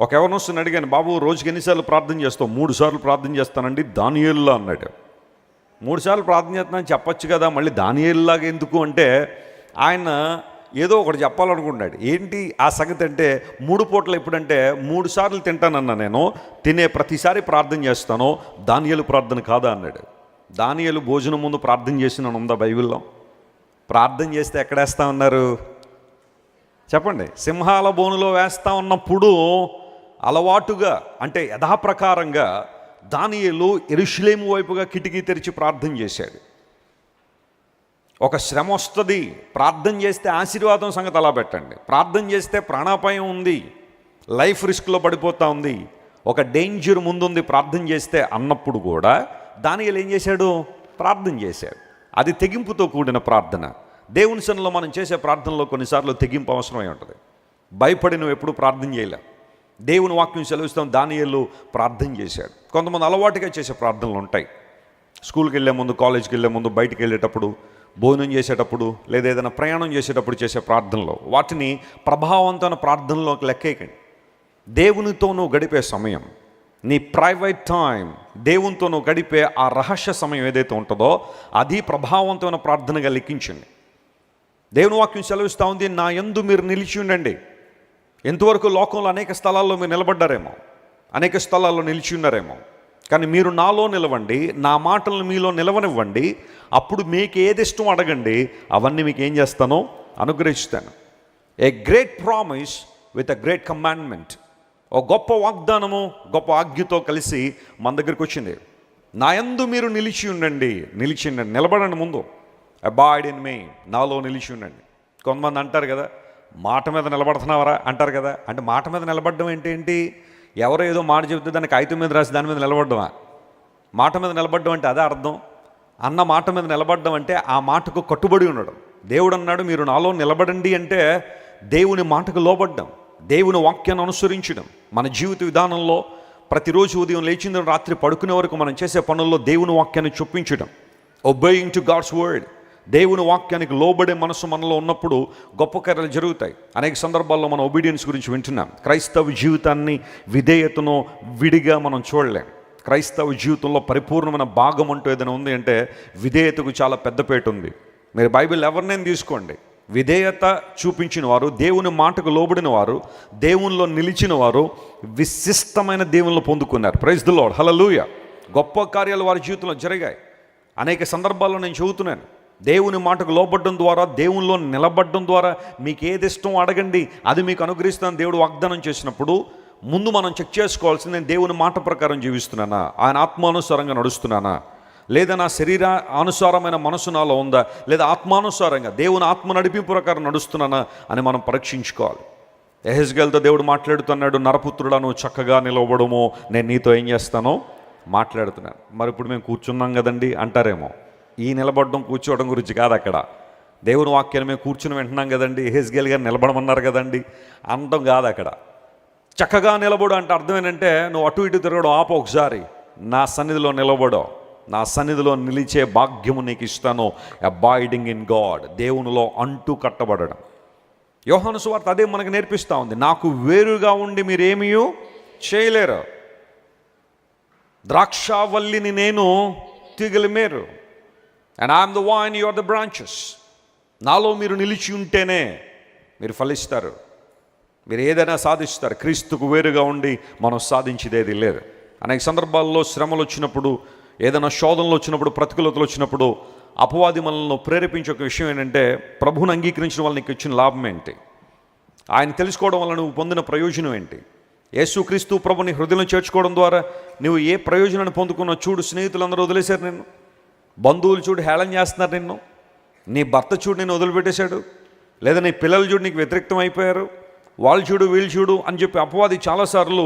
ఒక ఎవరినొస్తుని అడిగాను, బాబు రోజుకి ఎన్నిసార్లు ప్రార్థన చేస్తావు? 3 సార్లు ప్రార్థన చేస్తానండి దానియేలులా అన్నాడు. 3 సార్లు ప్రార్థన చేస్తున్నాను చెప్పచ్చు కదా, మళ్ళీ దానియేలులాగా ఎందుకు అంటే ఆయన ఏదో ఒకటి చెప్పాలనుకున్నాడు. ఏంటి ఆ సంగతి అంటే 3 పూటలు ఎప్పుడంటే 3 సార్లు తింటానన్నా నేను, తినే ప్రతిసారి ప్రార్థన చేస్తాను, దానియేలు ప్రార్థన కాదా అన్నాడు. దానియేలు భోజనం ముందు ప్రార్థన చేసిన ఉందా బైబిల్లో? ప్రార్థన చేస్తే ఎక్కడేస్తా ఉన్నారు చెప్పండి? సింహాల బోనులో వేస్తా ఉన్నప్పుడు అలవాటుగా అంటే యథాప్రకారంగా దానియేలు యెరూషలేము వైపుగా కిటికీ తెరిచి ప్రార్థన చేశాడు. ఒక శ్రమ వస్తుంది, ప్రార్థన చేస్తే ఆశీర్వాదం సంగతి అలా పెట్టండి. ప్రార్థన చేస్తే ప్రాణాపాయం ఉంది, లైఫ్ రిస్క్లో పడిపోతూ ఉంది, ఒక డేంజర్ ముందుంది ప్రార్థన చేస్తే అన్నప్పుడు కూడా దానియేలు ఏం చేశాడు? ప్రార్థన చేశాడు. అది తెగింపుతో కూడిన ప్రార్థన. దేవుని సన్నిధిలో మనం చేసే ప్రార్థనలో కొన్నిసార్లు తెగింపు అవసరమై ఉంటుంది. భయపడి నువ్వు ఎప్పుడు ప్రార్థన చేయలే. దేవుని వాక్యం సెలవిస్తాం, దానియేలు ప్రార్థన చేశాడు. కొంతమంది అలవాటుగా చేసే ప్రార్థనలు ఉంటాయి. స్కూల్కి వెళ్ళే ముందు, కాలేజ్కి వెళ్ళే ముందు, బయటికి వెళ్ళేటప్పుడు, భోజనం చేసేటప్పుడు, లేదా ఏదైనా ప్రయాణం చేసేటప్పుడు చేసే ప్రార్థనలో, వాటిని ప్రభావవంతమైన ప్రార్థనలోకి లెక్కేయకండి. దేవునితో నువ్వు గడిపే సమయం, నీ ప్రైవేట్ టైం, దేవునితో నువ్వు గడిపే ఆ రహస్య సమయం ఏదైతే ఉంటుందో అది ప్రభావవంతమైన ప్రార్థనగా లెక్కించండి. దేవుని వాక్యం సెలవిస్తూ ఉంది, నా యందు మీరు నిలిచి ఉండండి. ఎంతవరకు లోకంలో అనేక స్థలాల్లో మీరు నిలబడ్డారేమో, అనేక స్థలాల్లో నిలిచి ఉన్నారేమో, కానీ మీరు నాలో నిలవండి, నా మాటలను మీలో నిలవనివ్వండి, అప్పుడు మీకు ఏది ఇష్టం అడగండి, అవన్నీ మీకు ఏం చేస్తానో అనుగ్రహిస్తాను. A great promise with a great commandment. ఒక గొప్ప వాగ్దానము, గొప్ప ఆజ్ఞతో కలిసి మన దగ్గరికి వచ్చింది. నా యందు మీరు నిలిచి ఉండండి. నిలిచి ఉండండి, నిలబడండి. ముందు అబాయిడ్ ఇన్ మీ, నాలో నిలిచి ఉండండి. కొంతమంది అంటారు కదా, మాట మీద నిలబడుతున్నావరా అంటారు కదా. అంటే మాట మీద నిలబడడం ఏంటి? ఎవరో ఏదో మాట చెబితే దాన్ని కాగితం మీద రాసి దాని మీద నిలబడ్డమా? మాట మీద నిలబడ్డం అంటే అదే అర్థం. అన్న మాట మీద నిలబడ్డం అంటే ఆ మాటకు కట్టుబడి ఉండడం. దేవుడు అన్నాడు మీరు నాలో నిలబడండి అంటే దేవుని మాటకు లోబడ్డం, దేవుని వాక్యాన్ని అనుసరించడం. మన జీవిత విధానంలో ప్రతిరోజు ఉదయం లేచిన రాత్రి పడుకునే వరకు మనం చేసే పనుల్లో దేవుని వాక్యాన్ని చొప్పించడం, ఒబేయింగ్ టు గాడ్స్ వర్డ్. దేవుని వాక్యానికి లోబడే మనసు మనలో ఉన్నప్పుడు గొప్ప కార్యాలు జరుగుతాయి. అనేక సందర్భాల్లో మనం ఒబీడియన్స్ గురించి వింటున్నాం. క్రైస్తవ జీవితాన్ని, విధేయతను విడిగా మనం చూడలేం. క్రైస్తవ జీవితంలో పరిపూర్ణమైన భాగం అంటూ ఏదైనా ఉంది అంటే విధేయతకు చాలా పెద్దపేట ఉంది. మీరు బైబిల్ ఎవరినైనా తీసుకోండి, విధేయత చూపించిన వారు, దేవుని మాటకు లోబడిన వారు, దేవునిలో నిలిచిన వారు విశిష్టమైన దేవునిలో పొందుకున్నారు. ప్రైజ్ ది లార్డ్, హల్లెలూయా. గొప్ప కార్యాలు వారి జీవితంలో జరిగాయి. అనేక సందర్భాల్లో నేను చెబుతున్నాను, దేవుని మాటకు లోబడ్డం ద్వారా, దేవునిలో నిలబడడం ద్వారా మీకు ఏది ఇష్టం అడగండి, అది మీకు అనుగ్రహిస్తాను దేవుడు వాగ్దానం చేసినప్పుడు ముందు మనం చెక్ చేసుకోవాల్సింది, నేను దేవుని మాట ప్రకారం జీవిస్తున్నానా, ఆయన ఆత్మానుసారంగా నడుస్తున్నానా, లేదా నా శరీర అనుసారమైన మనసు నాలో ఉందా, లేదా ఆత్మానుసారంగా దేవుని ఆత్మ నడిపింపు ప్రకారం నడుస్తున్నానా అని మనం పరీక్షించుకోవాలి. యెహెజ్కేలుతో దేవుడు మాట్లాడుతున్నాడు, నరపుత్రుడా నువ్వు చక్కగా నిలవడము, నేను నీతో ఏం చేస్తానో మాట్లాడుతున్నాను. మరి ఇప్పుడు మేము కూర్చున్నాం కదండి అంటారేమో. ఈ నిలబడడం కూర్చోవడం గురించి కాదు అక్కడ. దేవుని వాక్యాన్ని మేము కూర్చుని వింటున్నాం కదండి, యెహెజ్కేలు గారు నిలబడమన్నారు కదండి అనడం కాదు అక్కడ. చక్కగా నిలబడు అంటే అర్థం ఏంటంటే నువ్వు అటు ఇటు తిరగడం ఆపు, ఒకసారి నా సన్నిధిలో నిలబడో, నా సన్నిధిలో నిలిచే భాగ్యము నీకు ఇస్తాను. అబాయిడింగ్ ఇన్ గాడ్, దేవునిలో అంటూ కట్టబడడం. యోహాను సువార్త అదే మనకు నేర్పిస్తూ ఉంది. నాకు వేరుగా ఉండి మీరేమీ చేయలేరు, ద్రాక్షావల్లిని నేను, తీగలి మీరు, and I'm the vine, you are the branches. నాలో మీరు నిలిచి ఉంటేనే మీరు ఫలిస్తారు, మీరు ఏదైనా సాధిస్తారు. క్రీస్తుకు వేరుగా ఉండి మనం సాధించేది లేదు. అనేక సందర్భాల్లో శ్రమలు వచ్చినప్పుడు, ఏదైనా శోధనలు వచ్చినప్పుడు, ప్రతికూలతలు వచ్చినప్పుడు అపవాది మనల్ని ప్రేరేపించే ఒక విషయం ఏంటంటే, ప్రభువును అంగీకరించిన వాళ్ళని నీకు ఇచ్చిన లాభం ఏంటి, ఆయన తెలుసుకోవడం వల్ల నువ్వు పొందిన ప్రయోజనం ఏంటి, యేసుక్రీస్తు ప్రభుని హృదయంలో చేర్చుకోవడం ద్వారా నువ్వు ఏ ప్రయోజనాన్ని పొందుకున్నావు చూడు. స్నేహితులందరూ వదిలేశారు నిన్ను, బంధువులు చూడు హేళన చేస్తున్నారు నిన్ను, నీ భర్త చూడు నిన్ను వదిలిపెట్టేశాడు, లేదా నీ పిల్లలు చూడు నీకు వ్యతిరేక్తం అయిపోయారు, వాళ్ళు చూడు వీళ్ళు చూడు అని చెప్పి అపవాది చాలాసార్లు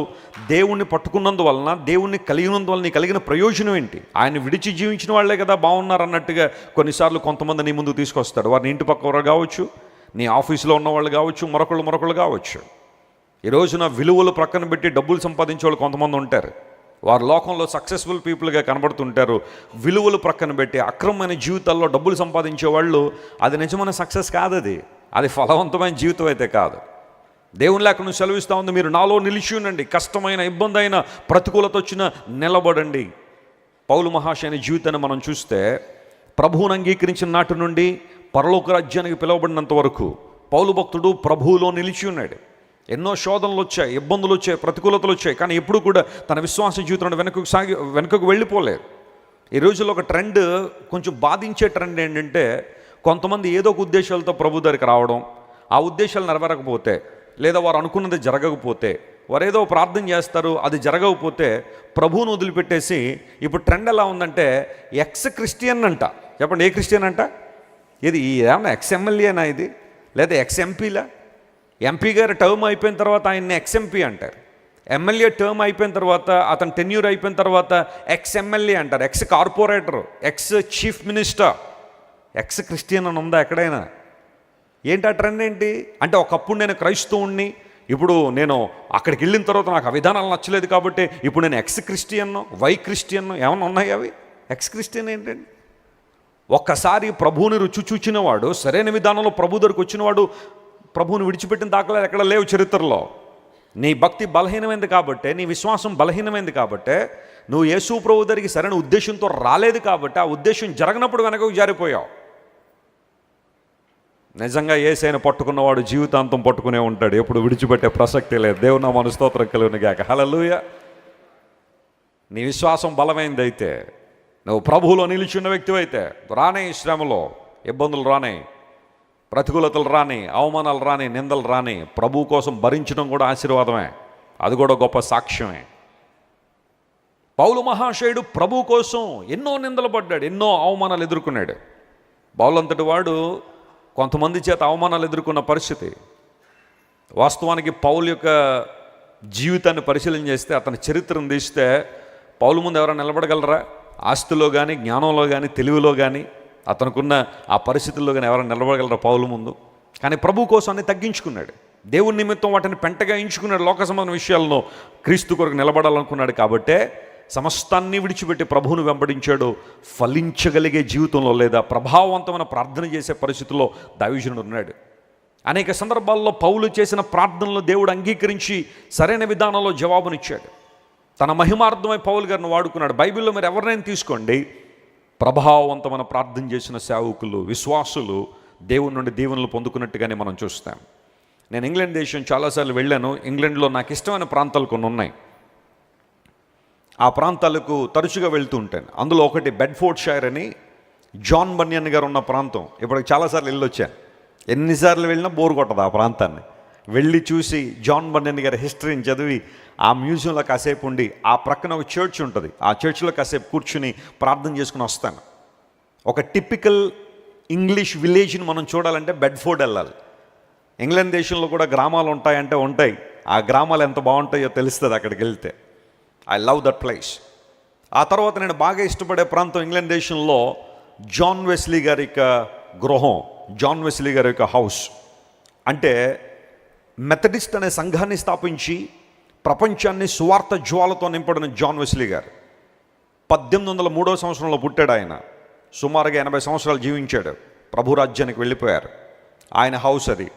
దేవుణ్ణి పట్టుకున్నందువలన, దేవుణ్ణి కలిగినందువల్ల నీ కలిగిన ప్రయోజనం ఏంటి, ఆయన విడిచి జీవించిన వాళ్ళే కదా బాగున్నారు అన్నట్టుగా కొన్నిసార్లు కొంతమంది నీ ముందుకు తీసుకొస్తాడు. వారిని ఇంటి పక్క వారు కావచ్చు, నీ ఆఫీసులో ఉన్న వాళ్ళు కావచ్చు, మరొకళ్ళు కావచ్చు. ఈ రోజున విలువలు ప్రక్కన పెట్టి డబ్బులు సంపాదించే వాళ్ళు కొంతమంది ఉంటారు. వారు లోకంలో సక్సెస్ఫుల్ పీపుల్గా కనబడుతుంటారు. విలువలు ప్రక్కన పెట్టి అక్రమమైన జీవితాల్లో డబ్బులు సంపాదించే వాళ్ళు, అది నిజమైన సక్సెస్ కాదు, అది ఫలవంతమైన జీవితం అయితే కాదు. దేవుని లేఖనం సెలవిస్తూ ఉంది, మీరు నాలో నిలిచి ఉండండి, కష్టమైన ఇబ్బంది అయిన ప్రతికూలత వచ్చిన నిలబడండి. పౌలు మహాశయుని జీవితాన్ని మనం చూస్తే ప్రభువును అంగీకరించిన నాటి నుండి పరలోక రాజ్యానికి పిలువబడినంత వరకు పౌలు భక్తుడు ప్రభువులో నిలిచి ఉన్నాడు. ఎన్నో శోధనలు వచ్చాయి, ఇబ్బందులు వచ్చాయి, ప్రతికూలతలు వచ్చాయి, కానీ ఎప్పుడు కూడా తన విశ్వాస జీవితంలో వెనుకకు వెళ్ళిపోలేదు. ఈ రోజుల్లో ఒక ట్రెండ్, కొంచెం బాధించే ట్రెండ్ ఏంటంటే, కొంతమంది ఏదో ఒక ఉద్దేశాలతో ప్రభు దగ్గరికి రావడం, ఆ ఉద్దేశాలు నెరవేరకపోతే లేదా వారు అనుకున్నది జరగకపోతే, వారు ఏదో ప్రార్థన చేస్తారు, అది జరగకపోతే ప్రభువును వదిలిపెట్టేసి, ఇప్పుడు ట్రెండ్ ఎలా ఉందంటే ఎక్స్ క్రిస్టియన్ అంట. చెప్పండి, ఏ క్రిస్టియన్ అంట? ఇది ఏమన్నా ఎక్స్ ఎమ్మెల్యేనా ఇది, లేదా ఎక్స్ ఎంపీలా? ఎంపీ గారి టర్మ్ అయిపోయిన తర్వాత ఆయన్ని ఎక్స్ఎంపీ అంటారు. ఎమ్మెల్యే టర్మ్ అయిపోయిన తర్వాత, అతని టెన్యూర్ అయిపోయిన తర్వాత ఎక్స్ ఎమ్మెల్యే అంటారు, ex corporator, ex chief minister. Ex Christian అని ఉందా ఎక్కడైనా? ఏంటి ఆ ట్రెండ్ ఏంటి అంటే, ఒకప్పుడు నేను క్రైస్తవుణ్ణి, ఇప్పుడు నేను అక్కడికి వెళ్ళిన తర్వాత నాకు ఆ విధానాలు నచ్చలేదు కాబట్టి ఇప్పుడు నేను ఎక్స్ క్రిస్టియన్ను, వై క్రిస్టియన్ను, ఏమన్నా ఉన్నాయి అవి? ఎక్స్ క్రిస్టియన్ ఏంటండి? ఒక్కసారి ప్రభువుని రుచి చూచినవాడు, సరైన విధానంలో ప్రభు దగ్గరికి వచ్చినవాడు ప్రభువుని విడిచిపెట్టిన దాఖలాలు ఎక్కడ లేవు చరిత్రలో. నీ భక్తి బలహీనమైంది కాబట్టే, నీ విశ్వాసం బలహీనమైంది కాబట్టే, నువ్వు యేసు ప్రభు దగ్గరికి సరైన ఉద్దేశంతో రాలేదు కాబట్టి, ఆ ఉద్దేశం జరగనప్పుడు వెనకకు జారిపోయావు. నిజంగా యేసయ్యను పట్టుకున్నవాడు జీవితాంతం పట్టుకునే ఉంటాడు, ఎప్పుడు విడిచిపెట్టే ప్రసక్తి లేదు. దేవుని నామమున స్తోత్రం కలుగును గాక. హల్లెలూయా. నీ విశ్వాసం బలమైంది అయితే, నువ్వు ప్రభువులో నిలిచిన వ్యక్తివైతే, రానే శ్రమలో ఇబ్బందులు రానే, ప్రతికూలతలు రాని, అవమానాలు రాని, నిందలు రాని, ప్రభు కోసం భరించడం కూడా ఆశీర్వాదమే, అది కూడా గొప్ప సాక్ష్యమే. పౌలు మహాశయుడు ప్రభు కోసం ఎన్నో నిందలు పడ్డాడు, ఎన్నో అవమానాలు ఎదుర్కొన్నాడు. పౌలంతటి వాడు కొంతమంది చేత అవమానాలు ఎదుర్కొన్న పరిస్థితి. వాస్తవానికి పౌలు యొక్క జీవితాన్ని పరిశీలన చేస్తే, అతని చరిత్రను తీస్తే, పౌలు ముందు ఎవరైనా నిలబడగలరా? ఆస్తిలో కానీ, జ్ఞానంలో కానీ, తెలివిలో కానీ, అతనుకున్న ఆ పరిస్థితుల్లో కానీ ఎవరైనా నిలబడగలరా పౌలు ముందు? కానీ ప్రభు కోసం అన్ని తగ్గించుకున్నాడు, దేవుని నిమిత్తం వాటిని పెంటగా ఎంచుకున్నాడు. లోక సంబంధ విషయాలను క్రీస్తు కొరకు నిలబడాలనుకున్నాడు కాబట్టే సమస్తాన్ని విడిచిపెట్టి ప్రభువును వెంబడించాడు. ఫలించగలిగే జీవితంలో లేదా ప్రభావవంతమైన ప్రార్థన చేసే పరిస్థితుల్లో దైవజనుడు ఉన్నాడు. అనేక సందర్భాల్లో పౌలు చేసిన ప్రార్థనలు దేవుడు అంగీకరించి సరైన విధానంలో జవాబునిచ్చాడు. తన మహిమార్థమై పౌలు గారిని వాడుకున్నాడు. బైబిల్లో మీరు ఎవరినైనా తీసుకోండి, ప్రభావవంతమైన ప్రార్థన చేసిన సేవకులు, విశ్వాసులు దేవుని నుండి దీవెనలు పొందుకున్నట్టుగానే మనం చూస్తాం. నేను ఇంగ్లాండ్ దేశం చాలాసార్లు వెళ్ళాను. ఇంగ్లాండ్లో నాకు ఇష్టమైన ప్రాంతాలు కొన్ని ఉన్నాయి. ఆ ప్రాంతాలకు తరచుగా వెళ్తూ ఉంటాను. అందులో ఒకటి బెడ్ఫోర్డ్ షైర్ అని, జాన్ బన్యన్ గారు ఉన్న ప్రాంతం. ఇప్పటికి చాలాసార్లు వెళ్ళొచ్చాను. ఎన్నిసార్లు వెళ్ళినా బోర్ కొట్టదు ఆ ప్రాంతాన్ని. వెళ్ళి చూసి జాన్ బన్యన్ గారి హిస్టరీని చదివి, ఆ మ్యూజియంలో కాసేపు ఉండి, ఆ ప్రక్కన ఒక చర్చ్ ఉంటుంది, ఆ చర్చ్లో కాసేపు కూర్చుని ప్రార్థన చేసుకుని వస్తాను. ఒక టిపికల్ ఇంగ్లీష్ విలేజ్ని మనం చూడాలంటే బెడ్ఫోర్డ్ వెళ్ళాలి. ఇంగ్లాండ్ దేశంలో కూడా గ్రామాలు ఉంటాయంటే ఉంటాయి. ఆ గ్రామాలు ఎంత బాగుంటాయో తెలుస్తుంది అక్కడికి వెళ్తే. I love that place. ఆ తర్వాత నేను బాగా ఇష్టపడే ప్రాంతం ఇంగ్లాండ్ దేశంలో జాన్ వెస్లీ గారి యొక్క గృహం, జాన్ వెస్లీ గారి యొక్క హౌస్. అంటే మెథడిస్ట్ అనే సంఘాన్ని స్థాపించి ప్రపంచాన్ని సువార్త జ్వాలతో నింపడిన జాన్ వెస్లీ గారు 1803 సంవత్సరంలో పుట్టాడు. ఆయన సుమారుగా 80 సంవత్సరాలు జీవించాడు. ప్రభు రాజ్యానికి వెళ్ళిపోయారు. ఆయన హౌస్ అది.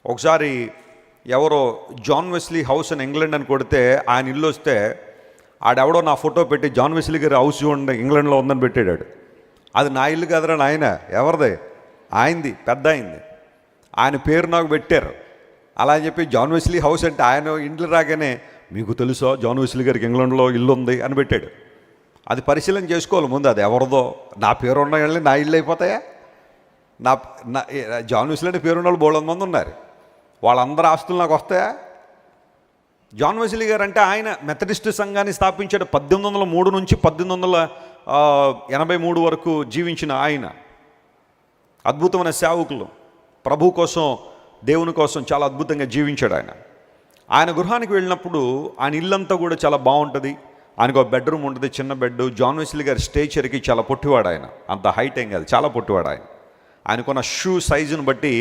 ఒకసారి ఎవరో జాన్ వెస్లీ హౌస్ అని ఇంగ్లాండ్ అని కొడితే ఆయన ఇల్లు వస్తే, ఆడెవడో నా ఫోటో పెట్టి జాన్ వెస్లీ గారి హౌస్ చూడండి ఇంగ్లాండ్లో ఉందని పెట్టాడు. అది నా ఇల్లు కదరా నాయన, ఎవరిది? ఆయనది, పెద్ద అయింది. ఆయన పేరు నాకు పెట్టారు. అలా అని చెప్పి జాన్ వెస్లీ హౌస్ అంటే ఆయన ఇంట్లో రాగానే, మీకు తెలుసో జాన్ వెస్లీ గారికి ఇంగ్లాండ్లో ఇల్లు ఉంది అని పెట్టాడు. అది పరిశీలన చేసుకోవాలి ముందు, అది ఎవరిదో. నా పేరు ఉన్న వాళ్ళని నా ఇల్లు అయిపోతాయా? నా జాన్ వెస్లీ అంటే పేరున్న వాళ్ళు 300 మంది ఉన్నారు. వాళ్ళందరూ ఆస్తులు నాకు వస్తాయా? జాన్ వెస్లీ గారు అంటే ఆయన మెథడిస్ట్ సంఘాన్ని స్థాపించాడు. 1803 నుంచి 1883 వరకు జీవించిన ఆయన అద్భుతమైన సేవకులు. ప్రభు కోసం, దేవుని కోసం చాలా అద్భుతంగా జీవించాడు ఆయన. ఆయన గృహానికి వెళ్ళినప్పుడు ఆయన ఇల్లంతా కూడా చాలా బాగుంటుంది. ఆయనకు ఒక బెడ్రూమ్ ఉంటుంది, చిన్న బెడ్. జాన్ వెస్లీ గారి స్టేచర్కి చాలా పొట్టివాడు ఆయన, అంత హైట్ ఏం కాదు, చాలా పొట్టివాడు ఆయన. ఆయనకున్న షూ సైజుని బట్టి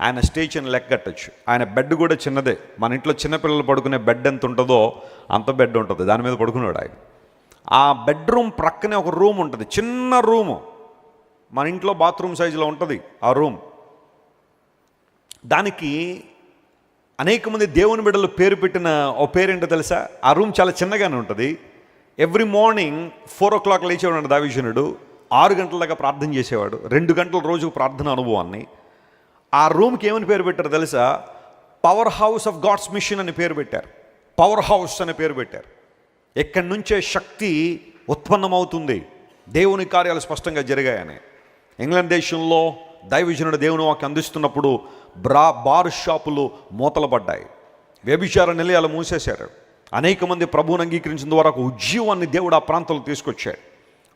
ఆయన స్టేచర్ని లెక్కట్టచ్చు. ఆయన బెడ్ కూడా చిన్నదే. మన ఇంట్లో చిన్నపిల్లలు పడుకునే బెడ్ ఎంత ఉంటుందో అంత బెడ్ ఉంటుంది, దాని మీద పడుకున్నాడు ఆయన. ఆ బెడ్రూమ్ ప్రక్కనే ఒక రూమ్ ఉంటుంది, చిన్న రూము, మన ఇంట్లో బాత్రూమ్ సైజులో ఉంటుంది ఆ రూమ్. దానికి అనేక మంది దేవుని బిడ్డలు పేరు పెట్టిన ఓ పేరేంటో తెలుసా? ఆ రూమ్ చాలా చిన్నగానే ఉంటుంది. Every morning 4 o'clock లేచేవాడు దావీదునుడు. 6 గంటల దాకా ప్రార్థన చేసేవాడు. 2 గంటల రోజుకు ప్రార్థన అనుభవాన్ని. ఆ రూమ్కి ఏమని పేరు పెట్టారు తెలుసా? Power house of gods mission అని పేరు పెట్టారు. పవర్ హౌస్ అనే పేరు పెట్టారు. ఎక్కడి నుంచే శక్తి ఉత్పన్నమవుతుంది, దేవుని కార్యాలు స్పష్టంగా జరిగాయని. ఇంగ్లాండ్ దేశంలో దైవజనుడు దేవుని వాక్యం అందిస్తున్నప్పుడు బార్ షాపులు మూతలు పడ్డాయి, వ్యభిచార నిలయాలు మూసేశారు. అనేక మంది ప్రభువుని అంగీకరించిన ద్వారా ఒక ఉజ్జీవాన్ని దేవుడు ఆ ప్రాంతంలో తీసుకొచ్చాడు.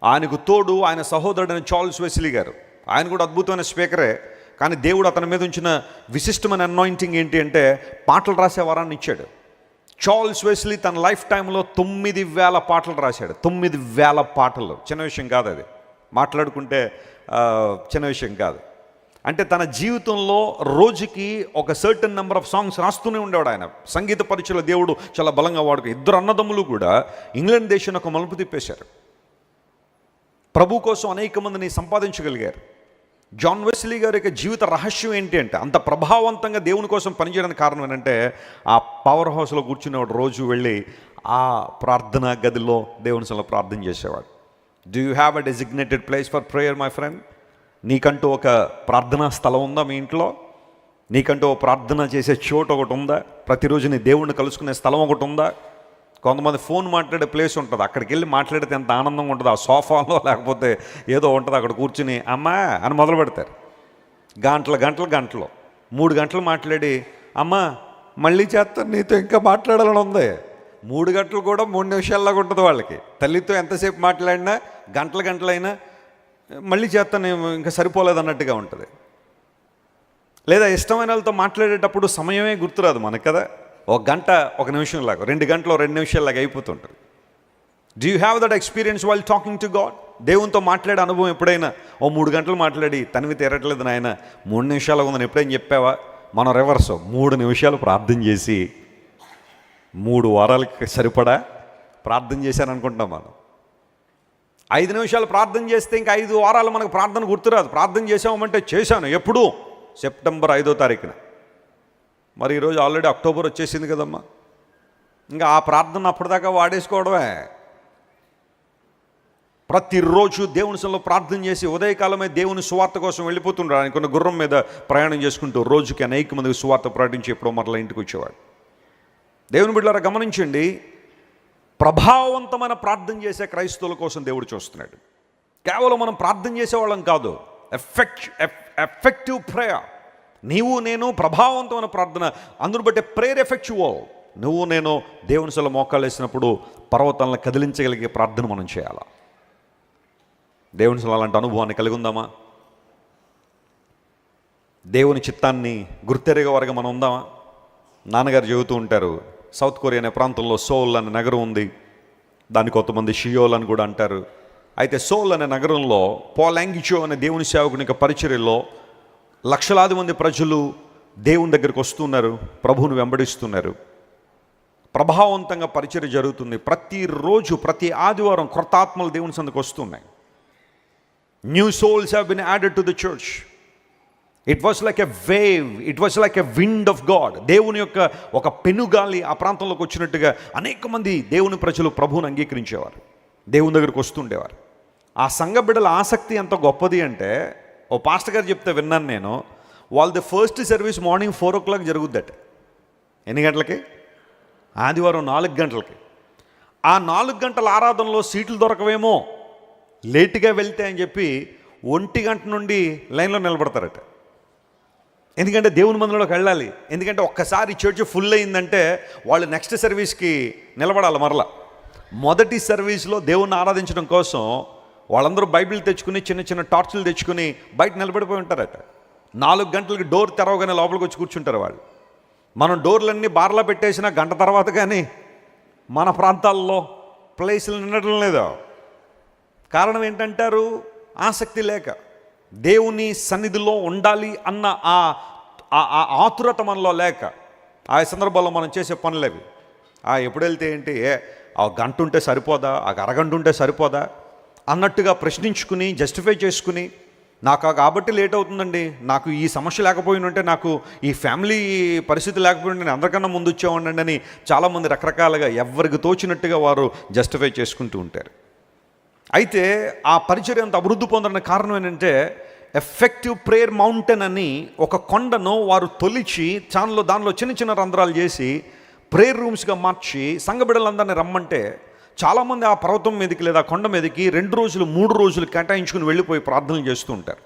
ఆయనకు తోడు ఆయన సహోదరుడైన చార్ల్స్ వెస్లీ గారు. ఆయన కూడా అద్భుతమైన స్పీకరే. కానీ దేవుడు అతని మీద ఉంచిన విశిష్టమైన అనాయింటింగ్ ఏంటి అంటే పాటలు రాసే వరాన్ని ఇచ్చాడు. చార్ల్స్ వెస్లీ తన లైఫ్ టైంలో 9,000 పాటలు రాశాడు. 9,000 పాటలు. చిన్న విషయం కాదు అది, మాట్లాడుకుంటే చిన్న విషయం కాదు. అంటే తన జీవితంలో రోజుకి ఒక సర్టన్ నెంబర్ ఆఫ్ సాంగ్స్ రాస్తూనే ఉండేవాడు ఆయన. సంగీత పరిచయలో దేవుడు చాలా బలంగా వాడుకు. 2 అన్నదమ్ములు కూడా ఇంగ్లాండ్ దేశాన్ని ఒక మలుపు తిప్పేశారు. ప్రభు కోసం అనేక మందిని సంపాదించగలిగారు. జాన్ వెస్లీ గారి యొక్క జీవిత రహస్యం ఏంటి అంటే అంత ప్రభావవంతంగా దేవుని కోసం పనిచేయడానికి కారణం ఏంటంటే ఆ పవర్ హౌస్లో కూర్చునేవాడు. రోజు వెళ్ళి ఆ ప్రార్థనా గదిలో దేవుని సన్నిధిలో ప్రార్థన చేసేవాడు. Do you have a designated place for prayer my friend? నీకంటూ ఒక ప్రార్థనా స్థలం ఉందా మీ ఇంట్లో? నీకంటూ ఒక ప్రార్థన చేసే చోటు ఒకటి ఉందా? ప్రతిరోజు నీ దేవుణ్ణి కలుసుకునే స్థలం ఒకటి ఉందా? కొంతమంది ఫోన్ మాట్లాడే ప్లేస్ ఉంటుంది, అక్కడికి వెళ్ళి మాట్లాడితే ఎంత ఆనందంగా ఉంటుంది. ఆ సోఫాలో లేకపోతే ఏదో ఉంటుంది, అక్కడ కూర్చుని అమ్మా అని మొదలు పెడతారు. గంటలు 3 గంటలు మాట్లాడి అమ్మా మళ్ళీ చేస్తాను నీతో ఇంకా మాట్లాడాలని ఉంది. 3 గంటలు కూడా 3 నిమిషాల్లాగా ఉంటుంది వాళ్ళకి. తల్లితో ఎంతసేపు మాట్లాడినా గంటలైనా మళ్ళీ చేస్తాను ఇంకా సరిపోలేదు అన్నట్టుగా ఉంటుంది. లేదా ఇష్టమైన వాళ్ళతో మాట్లాడేటప్పుడు సమయమే గుర్తురాదు మనకు కదా. 1 గంట 1 నిమిషంలాగా, 2 గంటలు 2 నిమిషాల్లాగా అయిపోతుంటుంది. Do you have that experience while talking to God? దేవునితో మాట్లాడే అనుభవం ఎప్పుడైనా 3 గంటలు మాట్లాడి తనివి తీరట్లేదు నాయన 3 నిమిషాలు ఉందని ఎప్పుడైనా చెప్పావా? మనం రివర్స్ 3 నిమిషాలు ప్రార్థన చేసి 3 వారాలకి సరిపడా ప్రార్థన చేశాను అనుకుంటాం మనం. 5 నిమిషాలు ప్రార్థన చేస్తే ఇంకా 5 వారాలు మనకు ప్రార్థన గుర్తురాదు. ప్రార్థన చేసామంటే చేశాను ఎప్పుడు? సెప్టెంబర్ 5వ తారీఖున. మరి ఈరోజు ఆల్రెడీ అక్టోబర్ వచ్చేసింది కదమ్మా. ఇంకా ఆ ప్రార్థన అప్పటిదాకా వాడేసుకోవడమే. ప్రతిరోజు దేవుని సన్నిధిలో ప్రార్థన చేసి ఉదయకాలమే దేవుని సువార్త కోసం వెళ్ళిపోతుండ్రు. ఆయన కొన్ని గుర్రం మీద ప్రయాణం చేసుకుంటూ రోజుకి అనేక మందికి సువార్త ప్రకటించి ఎప్పుడో మరలా ఇంటికి వచ్చేవాడు. దేవుని బిడ్డలారా గమనించండి, ప్రభావవంతమైన ప్రార్థన చేసే క్రైస్తవుల కోసం దేవుడు చూస్తున్నాడు. కేవలం మనం ప్రార్థన చేసేవాళ్ళం కాదు, ఎఫెక్టివ్ ప్రేయర్. నీవు నేను ప్రభావవంతమైన ప్రార్థన, అందును బట్టే ప్రేయర్ ఎఫెక్చువల్. నువ్వు నేను దేవుని సన్నిధిలో మోకాళ్ళు వేసినప్పుడు పర్వతాలను కదిలించగలిగే ప్రార్థన మనం చేయాలా? దేవుని సన్నిధిలో అలాంటి అనుభవాన్ని కలిగి ఉందామా? దేవుని చిత్తాన్ని గుర్తెరిగే వారిగా మనం ఉందామా? నాన్నగారు చెబుతూ ఉంటారు, సౌత్ కొరియా అనే ప్రాంతంలో సోల్ అనే నగరం ఉంది. దాన్ని కొంతమంది షియోల్ అని కూడా అంటారు. అయితే సోల్ అనే నగరంలో పోలాంగిచో అనే దేవుని సేవకుని యొక్క పరిచర్యలో లక్షలాది మంది ప్రజలు దేవుని దగ్గరికి వస్తున్నారు, ప్రభువును వెంబడిస్తున్నారు. ప్రభావవంతంగా పరిచర్య జరుగుతుంది. ప్రతిరోజు ప్రతి ఆదివారం క్రొత్త ఆత్మలు దేవుని సందుకు వస్తున్నాయి. New souls have been added to the church. It was like a wave, it was like a wind of God. దేవుని యొక్క ఒక పెనుగాలి ఆ ప్రాంతంలోకి వచ్చినట్టుగా అనేక మంది దేవుని ప్రజలు ప్రభువును అంగీకరించేవారు, దేవుని దగ్గరికి వస్తుండేవారు. ఆ సంఘ బిడ్డల ఆసక్తి ఎంత గొప్పది అంటే, ఓ పాస్టర్ గారు చెప్తే విన్నాను నేను, వాళ్ళది ఫస్ట్ సర్వీస్ మార్నింగ్ 4 o'clock జరుగుద్దట. ఎన్ని గంటలకి? ఆదివారం 4 గంటలకి. ఆ 4 గంటల ఆరాధనలో సీట్లు దొరకవేమో లేటుగా వెళ్తే అని చెప్పి 1 గంట నుండి లైన్లో నిలబడతారట. ఎందుకంటే దేవుని మందిరంలోకి వెళ్ళాలి. ఎందుకంటే ఒక్కసారి చర్చ్ ఫుల్ అయిందంటే వాళ్ళు నెక్స్ట్ సర్వీస్కి నిలబడాలి. మరలా మొదటి సర్వీస్లో దేవుణ్ణి ఆరాధించడం కోసం వాళ్ళందరూ బైబిల్ తెచ్చుకుని చిన్న చిన్న టార్చులు తెచ్చుకుని బయట నిలబడిపోయి ఉంటారట. 4 గంటలకి డోర్ తెరవగానే లోపలికి వచ్చి కూర్చుంటారు వాళ్ళు. మనం డోర్లన్నీ బార్లా పెట్టేసిన గంట తర్వాత కానీ మన ప్రాంతాల్లో ప్లేసులు నిండటం లేదు. కారణం ఏంటంటారు? ఆసక్తి లేక, దేవుని సన్నిధిలో ఉండాలి అన్న ఆ ఆతురత మనలో లేక. ఆ సందర్భాల్లో మనం చేసే పనులేవి. ఎప్పుడు వెళ్తే ఏంటి, ఆ గంట ఉంటే సరిపోదా, ఆ అరగంట ఉంటే సరిపోదా అన్నట్టుగా ప్రశ్నించుకుని జస్టిఫై చేసుకుని నాకు కాబట్టి లేట్ అవుతుందండి, నాకు ఈ సమస్య లేకపోయినంటే, నాకు ఈ ఫ్యామిలీ పరిస్థితి లేకపోయింటే నేను అందరికన్నా ముందు వచ్చేవాడిని అని చాలామంది రకరకాలుగా ఎవరికి తోచినట్టుగా వారు జస్టిఫై చేసుకుంటూ ఉంటారు. అయితే ఆ పరిచర్య అంత అభివృద్ధి పొందడానికి కారణం ఏంటంటే, ఎఫెక్టివ్ ప్రేయర్ మౌంటైన్ అని ఒక కొండను వారు తొలిచి దానిలో చిన్న చిన్న రంధ్రాలు చేసి ప్రేయర్ రూమ్స్గా మార్చి సంఘ బిడ్డలందరినీ రమ్మంటే చాలామంది ఆ పర్వతం మీదకి లేదా కొండ మీదకి 2 రోజులు 3 రోజులు కేటాయించుకుని వెళ్ళిపోయి ప్రార్థనలు చేస్తూ ఉంటారు.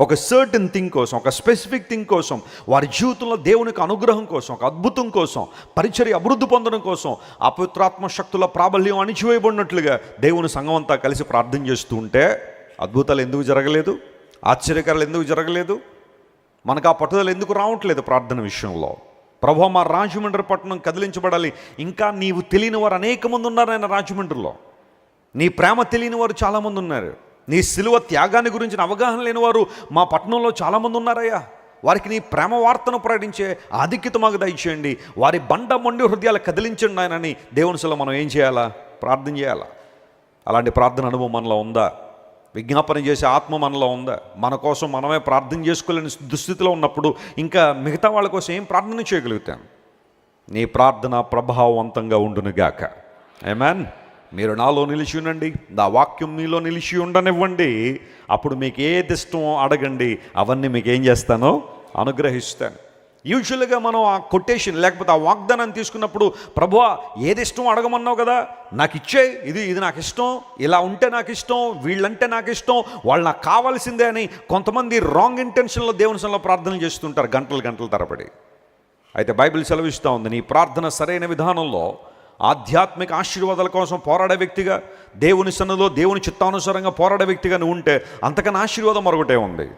ఒక సర్టన్ థింగ్ కోసం, ఒక స్పెసిఫిక్ థింగ్ కోసం, వారి జీవితంలో దేవునికి అనుగ్రహం కోసం, ఒక అద్భుతం కోసం, పరిచర్య అభివృద్ధి పొందడం కోసం, అపవిత్రాత్మ శక్తుల ప్రాబల్యం అణిచివేయబడినట్లుగా దేవుని సంఘం అంతా కలిసి ప్రార్థన చేస్తూ ఉంటే అద్భుతాలు ఎందుకు జరగలేదు? ఆశ్చర్యకారాలు ఎందుకు జరగలేదు? మనకు ఆ పట్టుదల ఎందుకు రావట్లేదు ప్రార్థన విషయంలో? ప్రభువా, మా రాజమండ్రి పట్టణం కదిలించబడాలి. ఇంకా నీవు తెలియని వారు అనేక మంది ఉన్నారు ఆయన రాజమండ్రిలో. నీ ప్రేమ తెలియని వారు చాలామంది ఉన్నారు. నీ సిలువ త్యాగాన్ని గురించిన అవగాహన లేని వారు మా పట్టణంలో చాలామంది ఉన్నారయ్యా. వారికి నీ ప్రేమ వార్తను ప్రకటించే ఆధిక్యత మాకు దయచేయండి. వారి బండ మొండి హృదయాలు కదిలించండి ఆయనని దేవుని సలో మనం ఏం చేయాలా? ప్రార్థన చేయాలా? అలాంటి ప్రార్థన అనుభవం మనలో ఉందా? విజ్ఞాపన చేసే ఆత్మ మనలో ఉందా? మన కోసం మనమే ప్రార్థన చేసుకోలేని దుస్థితిలో ఉన్నప్పుడు ఇంకా మిగతా వాళ్ళ కోసం ఏం ప్రార్థన చేయగలుగుతాం? నీ ప్రార్థన ప్రభావవంతంగా ఉండునుగాక. ఆమేన్. మీరు నాలో నిలిచి ఉండండి, నా వాక్యం మీలో నిలిచి ఉండనివ్వండి. అప్పుడు మీకు ఏది ఇష్టమో అడగండి, అవన్నీ మీకు ఏం చేస్తానో అనుగ్రహిస్తాను. యూజువల్గా మనం ఆ కొటేషన్ లేకపోతే ఆ వాగ్దానాన్ని తీసుకున్నప్పుడు, ప్రభువా ఏది ఇష్టం అడగమన్నావు కదా, నాకు ఇచ్చే, ఇది నాకు ఇష్టం, ఇలా ఉంటే నాకు ఇష్టం, వీళ్ళంటే నాకు ఇష్టం, వాళ్ళు నాకు కావాల్సిందే అని కొంతమంది రాంగ్ ఇంటెన్షన్లో దేవుని సన్నిధిలో ప్రార్థనలు చేస్తుంటారు గంటల తరబడి. అయితే బైబిల్ సెలవిస్తూ ఉంది, నీ ప్రార్థన సరైన విధానంలో ఆధ్యాత్మిక ఆశీర్వాదాల కోసం పోరాడే వ్యక్తిగా, దేవుని సన్నిధిలో దేవుని చిత్తానుసారంగా పోరాడే వ్యక్తిగా నువ్వు ఉంటే అంతకన్నా ఆశీర్వాదం మరొకటే ఉంది.